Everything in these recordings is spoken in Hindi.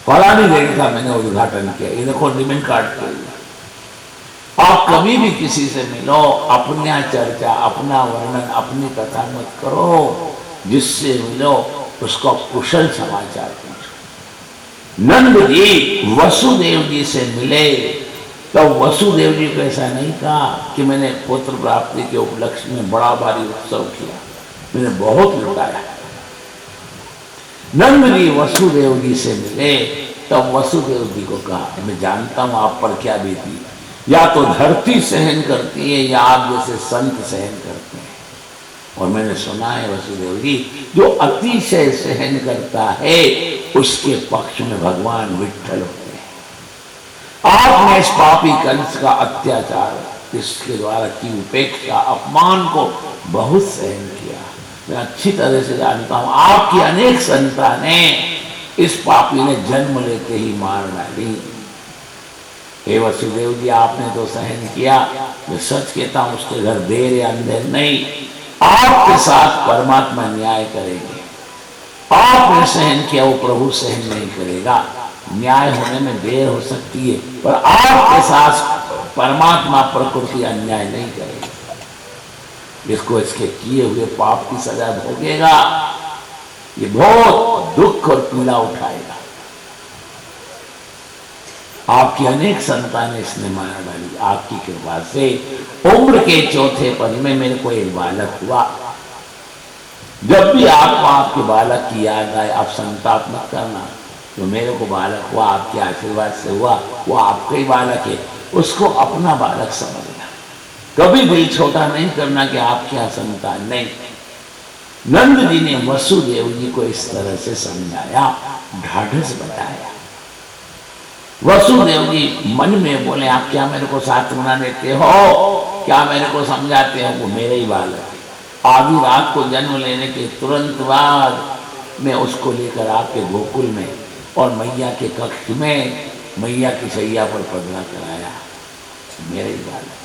फला नहीं देखा, मैंने उद्घाटन किया, ये देखो एडमिट कार्ड के लिए। आप कभी भी किसी से मिलो, अपना चर्चा, अपना वर्णन, अपनी कथा मत करो। जिससे मिलो उसको कुशल समाचार पूछो। नंद जी वसुदेव जी से मिले तो वसुदेव जी को ऐसा नहीं कहा कि मैंने पुत्र प्राप्ति के उपलक्ष्य में बड़ा भारी उत्सव किया, मैंने बहुत लुटाया। नंद जी वसुदेव जी से मिले तब वसुदेव जी को कहा, मैं जानता हूं आप पर क्या बीती, या तो धरती सहन करती है या आप जैसे संत सहन करते हैं। और मैंने सुना है वसुदेव जी, जो अतिशय सहन करता है उसके पक्ष में भगवान विठ्ठल होते हैं। आपने इस पापी कंस का अत्याचार, इसके द्वारा की उपेक्षा, अपमान को बहुत सहन किया। मैं अच्छी तरह से जानता हूं आपकी अनेक संतानें इस पापी ने जन्म लेते ही मार डाली। हे वसुदेव जी, आपने तो सहन किया, मैं सच कहता हूं उसके घर देर या अंधेर नहीं, आपके साथ परमात्मा न्याय करेंगे। आपने सहन किया, वो प्रभु सहन नहीं करेगा। न्याय होने में देर हो सकती है, पर आपके साथ परमात्मा प्रकृति अन्याय नहीं करेगी। इसको इसके किए हुए पाप की सजा भोगेगा, ये बहुत दुख और पीड़ा उठाएगा। आपकी अनेक संतानें इसने मार डाली, आपकी कृपा से उम्र के चौथे पद में मेरे को एक बालक हुआ। जब भी आपको आपके बालक की याद आए आप संताप मत करना, तो मेरे को बालक हुआ आपके आशीर्वाद से हुआ, वो आपका ही बालक है, उसको अपना बालक समझना। कभी दिल छोटा नहीं करना कि आपके यहाँ संतान नहीं। नंद जी ने वसुदेव जी को इस तरह से समझाया, ढाढ़स बताया। वसुदेव जी मन में बोले, आप क्या मेरे को सांत्वना देते हो, क्या मेरे को समझाते हो, वो मेरे ही बालक है। आधी रात को जन्म लेने के तुरंत बाद मैं उसको लेकर आपके गोकुल में और मैया के कक्ष में मैया की सैया पर पधरा कराया, मेरे ही बालक।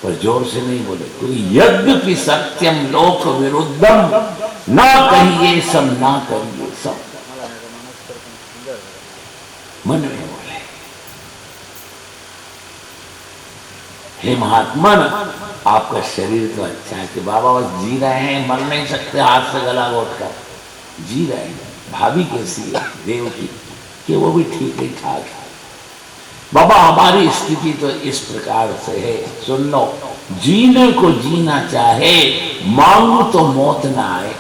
पर जोर से नहीं बोले, क्योंकि यद्यपि सत्यम लोक विरुद्धम ना कहिए सब, ना करिए सब, मन में बोले। हे महात्मा, आपका शरीर तो अच्छा है कि बाबा बस जी रहे हैं, मर नहीं सकते हाथ से गला घोट कर जी रहे हैं। भाभी कैसी है देव की, कि वो भी ठीक ही ठाक है। बाबा हमारी स्थिति तो इस प्रकार से है, सुन लो, जीने को जीना चाहे मांगू तो मौत ना आए,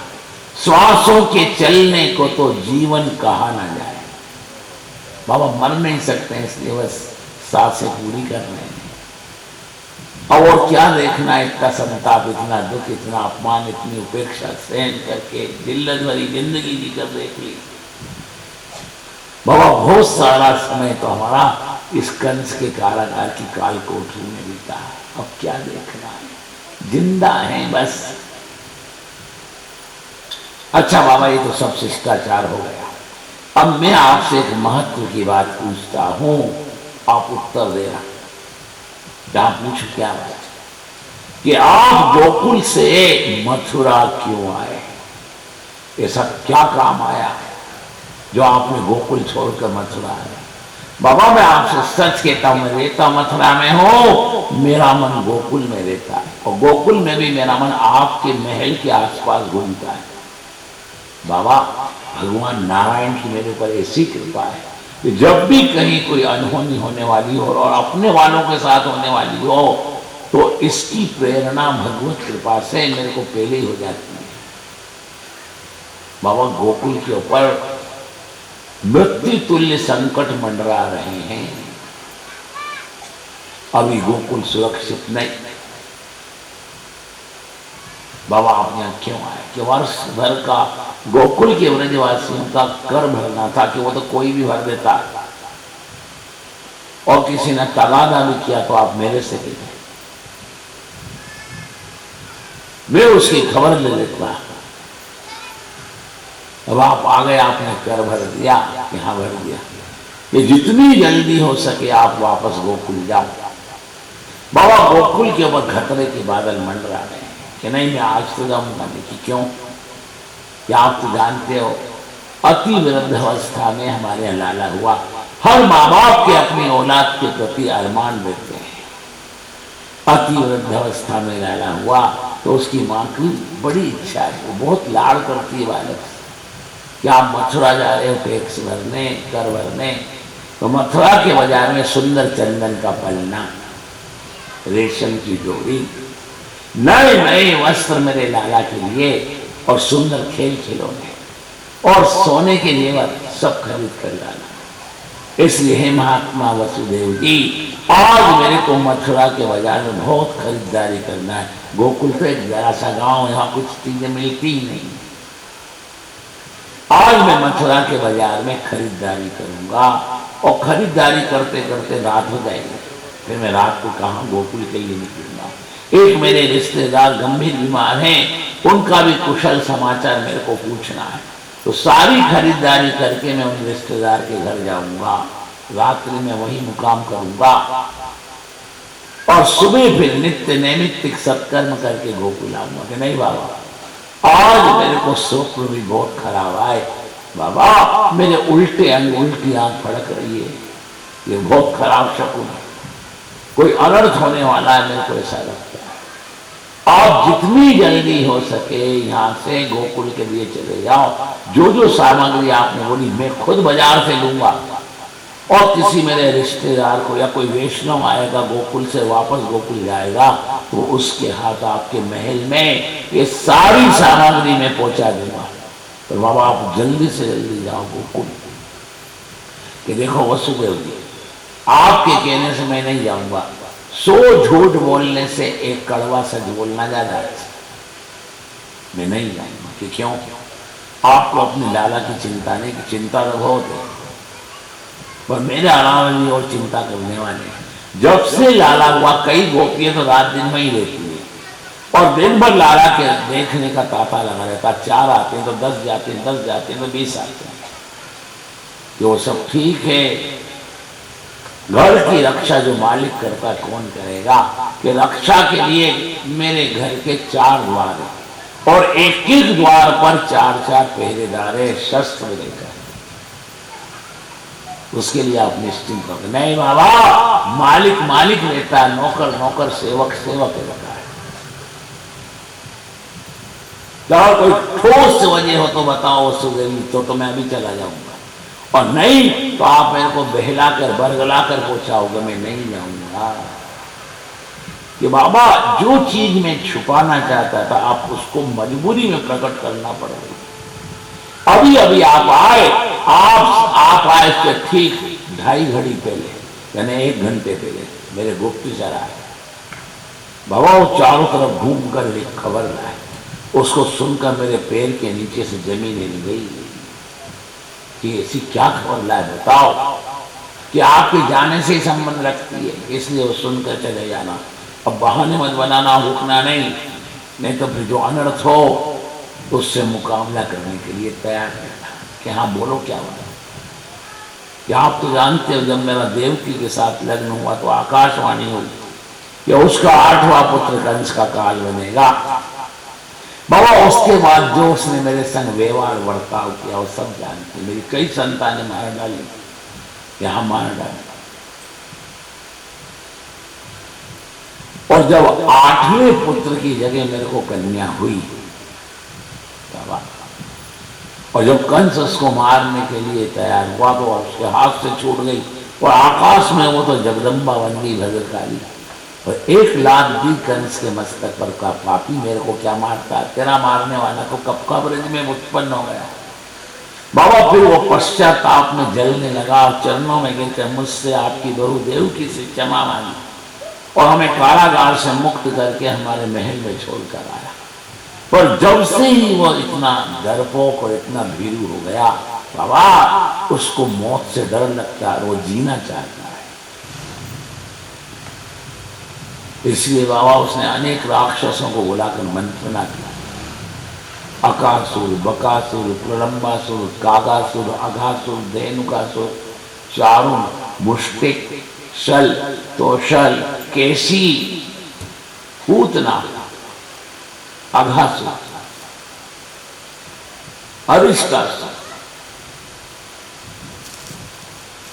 श्वासों के चलने को तो जीवन कहा ना जाए। बाबा मर नहीं सकते हैं, इसलिए बस सांसें पूरी कर रहे हैं। और क्या देखना है, इतना संताप, इतना दुख, इतना अपमान, इतनी उपेक्षा सहन करके जिल्लत भरी जिंदगी जीकर देख ली। बाबा बहुत सारा समय तो हमारा इस कंस के कारागार की काल कोठरी में बीता है, अब क्या देखना है, जिंदा है बस। अच्छा बाबा, ये तो सब शिष्टाचार हो गया। अब मैं आपसे एक महत्व की बात पूछता हूं, आप उत्तर देना। जहां पूछू क्या बात, कि आप गोकुल से मथुरा क्यों आए, ऐसा क्या काम आया जो आपने गोकुल छोड़कर मथुरा आए? बाबा मैं आपसे सच कहता हूं, मैं रहता मथुरा में हूं, मेरा मन गोकुल में रहता है, और गोकुल में भी मेरा मन आपके महल के आसपास घूमता है। बाबा भगवान नारायण की मेरे पर ऐसी कृपा है कि जब भी कहीं कोई अनहोनी होने वाली हो और अपने वालों के साथ होने वाली हो, तो इसकी प्रेरणा भगवत कृपा से मेरे को पहले ही हो जाती है। बाबा गोकुल के ऊपर मृत्यु तुल्य संकट मंडरा रहे हैं, अभी गोकुल सुरक्षित नहीं। बाबा आप यहाँ क्यों आए? कि वर्ष भर का गोकुल के व्रजवासियों का कर भरना था, कि वो तो कोई भी भर देता, और किसी ने तगादा भी किया तो आप मेरे से कहते, मैं उसकी खबर ले लेता। अब आप आ गए, आपने कर भर दिया, यहां भर दिया, कि जितनी जल्दी हो सके आप वापस गोकुल जाओ। बाबा गोकुल के ऊपर खतरे के बादल मंडरा रहे हैं कि नहीं मैं आज तो जाऊंगा नहीं। कि क्यों? क्या आप तो जानते हो अति वृद्ध अवस्था में हमारे यहाँ लाला हुआ। हर माँ बाप के अपनी औलाद के प्रति अरमान रहते हैं। अति वृद्ध अवस्था में लाला हुआ तो उसकी माँ की बड़ी इच्छा है, वो बहुत लाड़ करती है बालक से कि आप मथुरा जा रहे हो टैक्स भरने, कर भरने, तो मथुरा के बाजार में सुंदर चंदन का पलना, रेशम की डोरी, नए नए वस्त्र मेरे लाला के लिए और सुंदर खेल खिलौने और सोने के जेवर सब खरीद कर लाना। इसलिए हे महात्मा वसुदेव जी, आज मेरे को मथुरा के बाजार में बहुत खरीदारी करना है। गोकुल तो एक जरा सा गांव, यहाँ कुछ चीजें मिलती ही नहीं। आज मैं मथुरा के बाजार में खरीदारी करूंगा और खरीदारी करते करते रात हो जाएगी, फिर मैं रात को कहाँ गोकुल के लिए निकलूंगा। एक मेरे रिश्तेदार गंभीर बीमार हैं, उनका भी कुशल समाचार मेरे को पूछना है, तो सारी खरीदारी करके मैं उन रिश्तेदार के घर जाऊंगा, रात्रि में वही मुकाम करूंगा और सुबह फिर नित्य नैमित्तिक सत्कर्म करके गोकुल आऊंगा। कि नहीं बाबा, आज मेरे को स्वप्न भी बहुत खराब आए बाबा, मेरे उल्टे अंग उल्टी आंख फड़क रही है, ये बहुत खराब शकुन है, कोई अनर्थ होने वाला है, मेरे को ऐसा लगता है। आप जितनी जल्दी हो सके यहाँ से गोकुल के लिए चले जाओ। जो जो सामग्री आपने बोली मैं खुद बाजार से लूंगा और किसी मेरे रिश्तेदार को या कोई वैष्णव आएगा गोकुल से वापस गोकुल जाएगा तो उसके हाथ आपके महल में ये सारी सामग्री में पहुंचा दूंगा। तो बाबा आप जल्दी से जल्दी जाओ गोकुल। कि देखो वसुदेव जी, आपके कहने से मैं नहीं जाऊंगा, 100 झूठ बोलने से एक कड़वा सच बोलना ज्यादा है। मैं नहीं जाऊंगा। कि क्यों? आपको अपनी लाला की चिंता नहीं, कि चिंता तो बहुत है, पर मेरे अलावा भी और चिंता करने वाले हैं। जब से लाला हुआ कई गोपियां तो रात दिन में ही रहती है और दिन भर लाला के देखने का तांता लगा रहता। 4 आते हैं तो 10 जाते हैं, 10 जाते हैं तो 20 आते हैं। जो सब ठीक है, घर की रक्षा जो मालिक करता कौन करेगा? कि रक्षा के लिए मेरे घर के 4 द्वार हैं और एक एक द्वार पर 4-4 पहरेदार है शस्त्र लेकर। उसके लिए आप निश्चिंत हो। नहीं बाबा, मालिक मालिक रहता है, नौकर नौकर, सेवक सेवक रहता है। क्या कोई ठोस वजह हो तो बताओ सुगेली, तो मैं अभी चला जाऊंगा, और नहीं तो आप मेरे को बहला कर बरगला कर पहुंचाओगे, मैं नहीं जाऊंगा। कि बाबा जो चीज में छुपाना चाहता था आप उसको मजबूरी में प्रकट करना पड़ेगा। अभी अभी आप आए, आप आए इसके ठीक 2.5 घड़ी पहले, यानी 1 घंटे पहले मेरे गुप्तचर आए। बाबा वो चारों तरफ घूम कर एक खबर लाए, उसको सुनकर मेरे पैर के नीचे से जमीन हिल गई कि ऐसी क्या खबर लाए बताओ, कि आपके जाने से ही संबंध रखती है, इसलिए वो सुनकर चले जाना। अब बहाने मत बनाना, रुकना नहीं तो फिर जो अनर्थ हो उससे मुकाबला करने के लिए तैयार रहना। कि हाँ बोलो क्या हुआ? कि आप तो जानते हो जब मेरा देवकी के साथ लग्न हुआ तो आकाशवाणी हुई कि उसका 8वां पुत्र कंस का काल बनेगा। बाबा उसके बाद जो उसने मेरे संग व्यवहार बर्ताव किया वो सब जानते। मेरी कई संतानें मार डाली, यहां मार डाली, और जब 8वें पुत्र की जगह मेरे को कन्या हुई, और जब कंस उसको मारने के लिए तैयार हुआ तो उसके हाथ से छूट गई और आकाश में वो तो जगदम्बा बन गई भद्रकाली, और 1 लाख दी कंस के मस्तक पर का पापी मेरे को क्या मारता, तेरा मारने वाला तो कब का ब्रज में उत्पन्न हो गया। बाबा फिर वो पश्चाताप में जलने लगा और चरणों में गिरकर मुझसे आपकी बहू देवकी से क्षमा मांगी और हमें कारागार से मुक्त करके हमारे महल में छोड़कर आया। पर जब से ही वो इतना डरपोक और इतना भीरू हो गया बाबा, उसको मौत से डर लगता है, वो जीना चाहता है। इसलिए बाबा उसने अनेक राक्षसों को बुलाकर मंत्रणा किया। अकासुर, बकासुर, प्रलंबासुर, कागासुर, अघासुर, धेनुकासुर, चारुण, मुष्टिक, शल, तोशल, केसी, पूतना, अघासुर, अरिष्टासुर,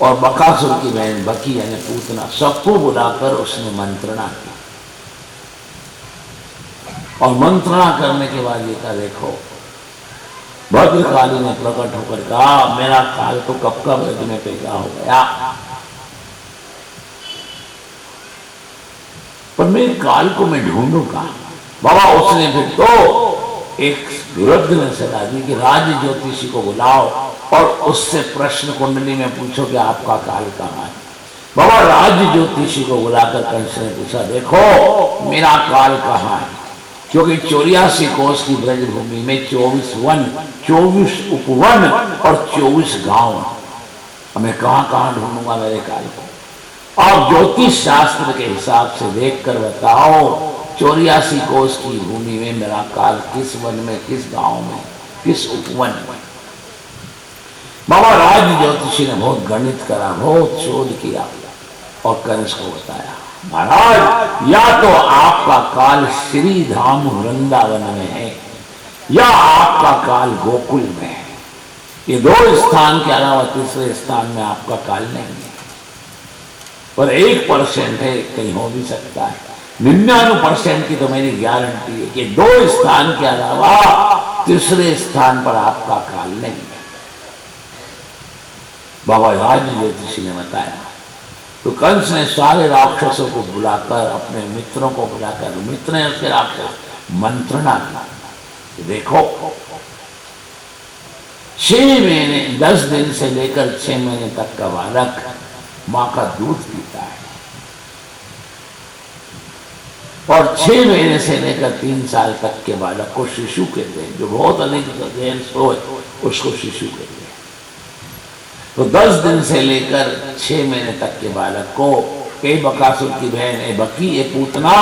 और बकासुर की बहन बकी यानी पूतना, सबको बुलाकर उसने मंत्रणा की। और मंत्रणा करने के बाद ये कहा, देखो भद्रकाली ने प्रकट होकर कहा, मेरा काल तो कब का ब्रज में पैदा हो गया, पर मेरे काल को मैं ढूंढूं कहां। बाबा उसने फिर तो एक विरुद्ध ने सलाह दी कि राज ज्योतिषी को बुलाओ और उससे प्रश्न कुंडली में पूछो कि आपका काल कहाँ है। बाबा राज ज्योतिषी को बुलाकर कंस ने पूछा, देखो मेरा काल कहाँ है, क्योंकि 84 कोस की ब्रजभूमि में 24 वन, 24 उपवन और 24 गांव, मैं कहाँ कहाँ ढूंढूंगा मेरे काल को। आप ज्योतिष शास्त्र के हिसाब से देखकर बताओ 84 कोस की भूमि में मेरा काल किस वन में, किस गांव में, किस उपवन में। बाबा राज ज्योतिषी ने बहुत गणित करा, बहुत शोध किया और कंस को बताया, महाराज या तो आपका काल श्री धाम वृंदावन में है या आपका काल गोकुल में है। ये दो स्थान के अलावा तीसरे स्थान में आपका काल नहीं है। पर 1% है, कहीं हो भी सकता है। 99% की तो मेरी गारंटी है कि दो स्थान के अलावा तीसरे स्थान पर आपका काल नहीं है। बाबा राज ज्योतिषी ने बताया। तो कंस ने सारे राक्षसों को बुलाकर, अपने मित्रों को बुलाकर, मित्र ने उसके राक्षस मंत्रणा की। देखो 6 महीने 10 दिन से लेकर 6 महीने तक का बालक मां का दूध पीता है और 6 महीने से लेकर 3 साल तक के बालक को शिशु कहते हैं। जो बहुत अधिक देर सोए उसको शिशु कहते हैं। तो 10 दिन से लेकर 6 महीने तक के बालक को ए बकासुर की बहन, ए बकी, ए पूतना